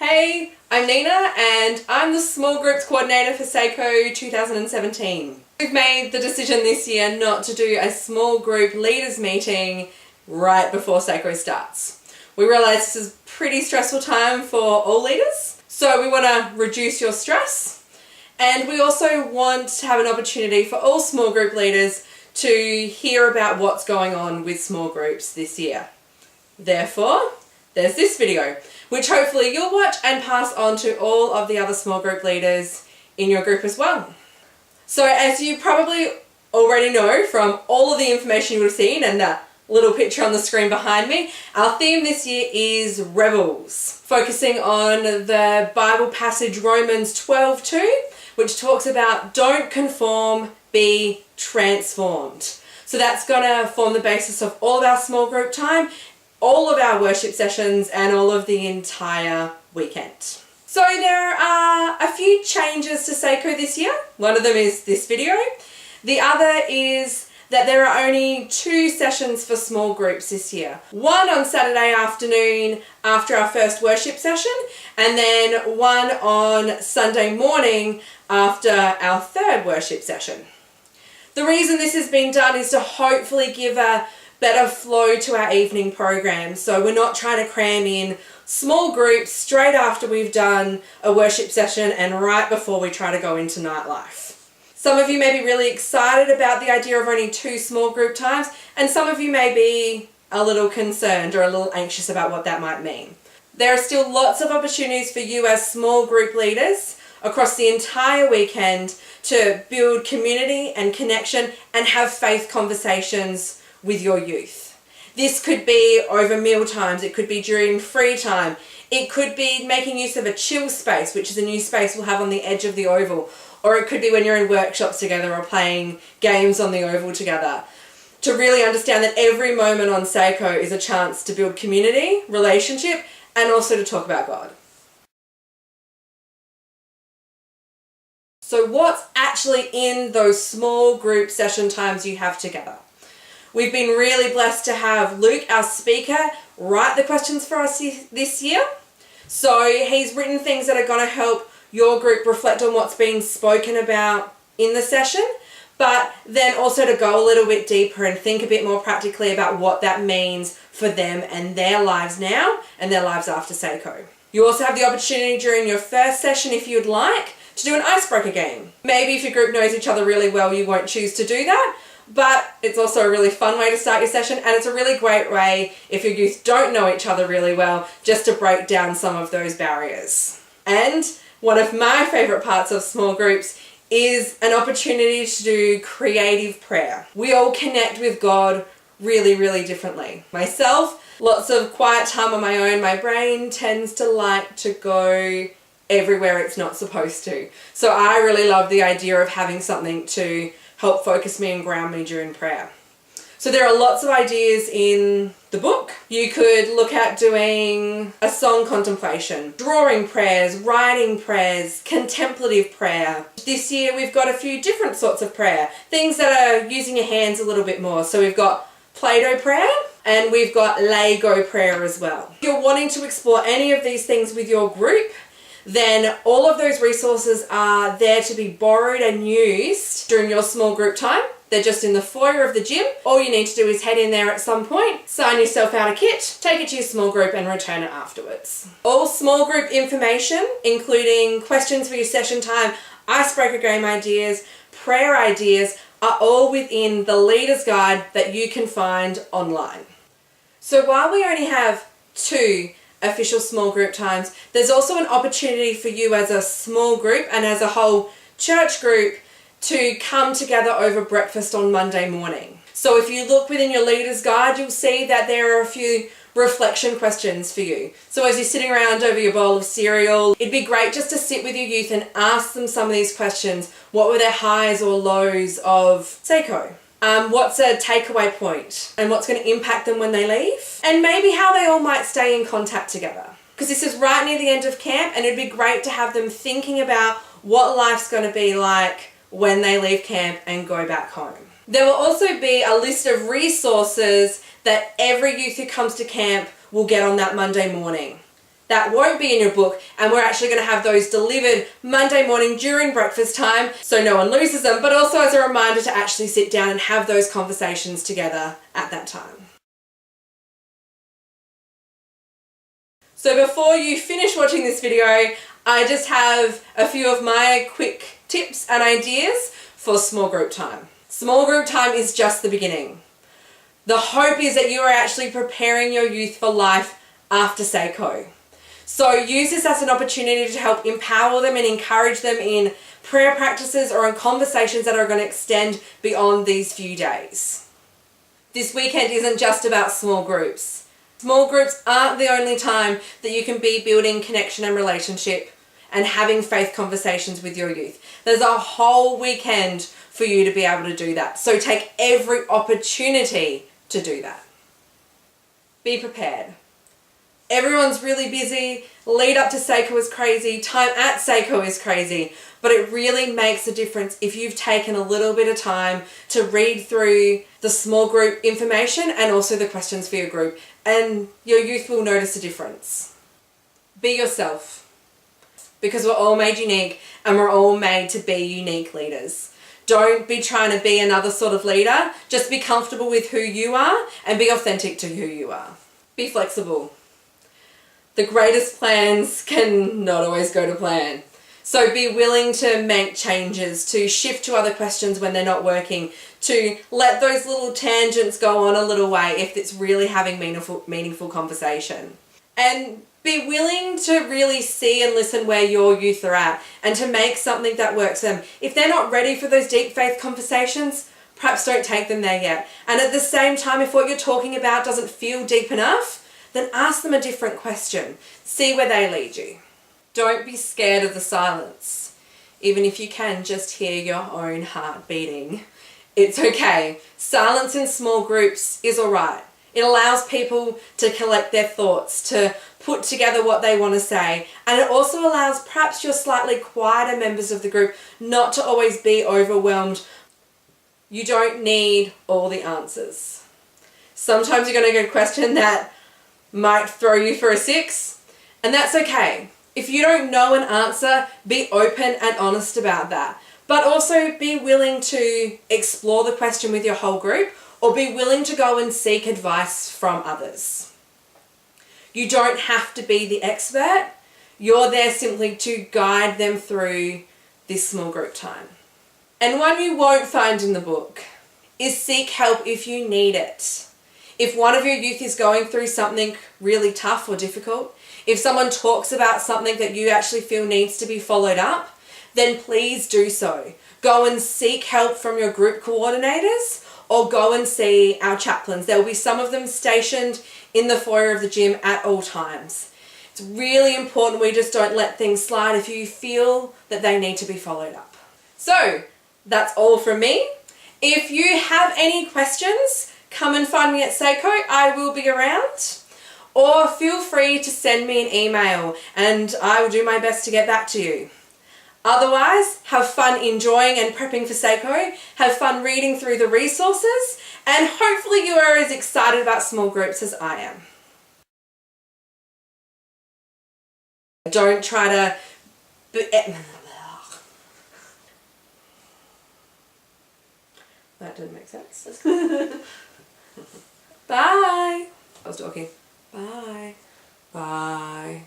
Hey, I'm Nina and I'm the Small Groups Coordinator for SAYCO 2017. We've made the decision this year not to do a small group leaders meeting right before SAYCO starts. We realise this is a pretty stressful time for all leaders, so we want to reduce your stress, and we also want to have an opportunity for all small group leaders to hear about what's going on with small groups this year. Therefore, there's this video, which hopefully you'll watch and pass on to all of the other small group leaders in your group as well. So as you probably already know from all of the information you would have seen and the little picture on the screen behind me, our theme this year is Rebels, focusing on the Bible passage Romans 12:2, which talks about don't conform, be transformed. So that's going to form the basis of all of our small group time, all of our worship sessions, and all of the entire weekend. So there are a few changes to SAYCO this year. One of them is this video. The other is that there are only 2 sessions for small groups this year. One on Saturday afternoon after our first worship session, and then one on Sunday morning after our third worship session. The reason this has been done is to hopefully give a better flow to our evening program. So we're not trying to cram in small groups straight after we've done a worship session and right before we try to go into nightlife. Some of you may be really excited about the idea of only 2 small group times, and some of you may be a little concerned or a little anxious about what that might mean. There are still lots of opportunities for you as small group leaders across the entire weekend to build community and connection and have faith conversations with your youth. This could be over meal times, it could be during free time, it could be making use of a chill space, which is a new space we'll have on the edge of the oval, or it could be when you're in workshops together or playing games on the oval together. To really understand that every moment on SAYCO is a chance to build community, relationship, and also to talk about God. So what's actually in those small group session times you have together? We've been really blessed to have Luke, our speaker, write the questions for us this year. So he's written things that are going to help your group reflect on what's being spoken about in the session, but then also to go a little bit deeper and think a bit more practically about what that means for them and their lives now and their lives after SAYCO. You also have the opportunity during your first session, if you'd like, to do an icebreaker game. Maybe if your group knows each other really well, you won't choose to do that, but it's also a really fun way to start your session, and it's a really great way, if your youth don't know each other really well, just to break down some of those barriers. And one of my favourite parts of small groups is an opportunity to do creative prayer. We all connect with God really, really differently. Myself, lots of quiet time on my own. My brain tends to like to go everywhere it's not supposed to. So I really love the idea of having something to help focus me and ground me during prayer. So there are lots of ideas in the book. You could look at doing a song contemplation, drawing prayers, writing prayers, contemplative prayer. This year we've got a few different sorts of prayer, things that are using your hands a little bit more. So we've got Play-Doh prayer and we've got Lego prayer as well. If you're wanting to explore any of these things with your group, then all of those resources are there to be borrowed and used during your small group time. They're just in the foyer of the gym. All you need to do is head in there at some point, sign yourself out a kit, take it to your small group and return it afterwards. All small group information, including questions for your session time, icebreaker game ideas, prayer ideas, are all within the Leader's Guide that you can find online. So while we only have 2 official small group times, there's also an opportunity for you as a small group and as a whole church group to come together over breakfast on Monday morning. So if you look within your Leader's Guide, you'll see that there are a few reflection questions for you. So as you're sitting around over your bowl of cereal, it'd be great just to sit with your youth and ask them some of these questions. What were their highs or lows of SAYCO? What's a takeaway point and what's going to impact them when they leave, and maybe how they all might stay in contact together, because this is right near the end of camp and it'd be great to have them thinking about what life's going to be like when they leave camp and go back home. There will also be a list of resources that every youth who comes to camp will get on that Monday morning. that won't be in your book, and we're actually going to have those delivered Monday morning during breakfast time so no one loses them, but also as a reminder to actually sit down and have those conversations together at that time. So before you finish watching this video, I just have a few of my quick tips and ideas for small group time. Small group time is just the beginning. The hope is that you are actually preparing your youth for life after SAYCO. So use this as an opportunity to help empower them and encourage them in prayer practices or in conversations that are going to extend beyond these few days. This weekend isn't just about small groups. Small groups aren't the only time that you can be building connection and relationship and having faith conversations with your youth. There's a whole weekend for you to be able to do that. So take every opportunity to do that. Be prepared. Everyone's really busy. Lead up to SAYCO is crazy. Time at SAYCO is crazy. But it really makes a difference if you've taken a little bit of time to read through the small group information and also the questions for your group. And your youth will notice a difference. Be yourself. Because we're all made unique and we're all made to be unique leaders. Don't be trying to be another sort of leader. Just be comfortable with who you are and be authentic to who you are. Be flexible. The greatest plans can not always go to plan. So be willing to make changes, to shift to other questions when they're not working, to let those little tangents go on a little way if it's really having meaningful conversation. And be willing to really see and listen where your youth are at and to make something that works for them. If they're not ready for those deep faith conversations, perhaps don't take them there yet. And at the same time, if what you're talking about doesn't feel deep enough, then ask them a different question. See where they lead you. Don't be scared of the silence. Even if you can just hear your own heart beating, it's okay. Silence in small groups is all right. It allows people to collect their thoughts, to put together what they want to say. And it also allows perhaps your slightly quieter members of the group not to always be overwhelmed. You don't need all the answers. Sometimes you're going to get a question that might throw you for a 6, and that's okay. If you don't know an answer, be open and honest about that. But also be willing to explore the question with your whole group or be willing to go and seek advice from others. You don't have to be the expert. You're there simply to guide them through this small group time. And one you won't find in the book is seek help if you need it. If one of your youth is going through something really tough or difficult, if someone talks about something that you actually feel needs to be followed up, then please do so. Go and seek help from your group coordinators or go and see our chaplains. There will be some of them stationed in the foyer of the gym at all times. It's really important we just don't let things slide if you feel that they need to be followed up. So that's all from me. If you have any questions, come and find me at SAYCO. I will be around. Or feel free to send me an email and I will do my best to get back to you. Otherwise, have fun enjoying and prepping for SAYCO, have fun reading through the resources, and hopefully you are as excited about small groups as I am. Don't try to... That didn't make sense. Bye. I was talking. Bye. Bye.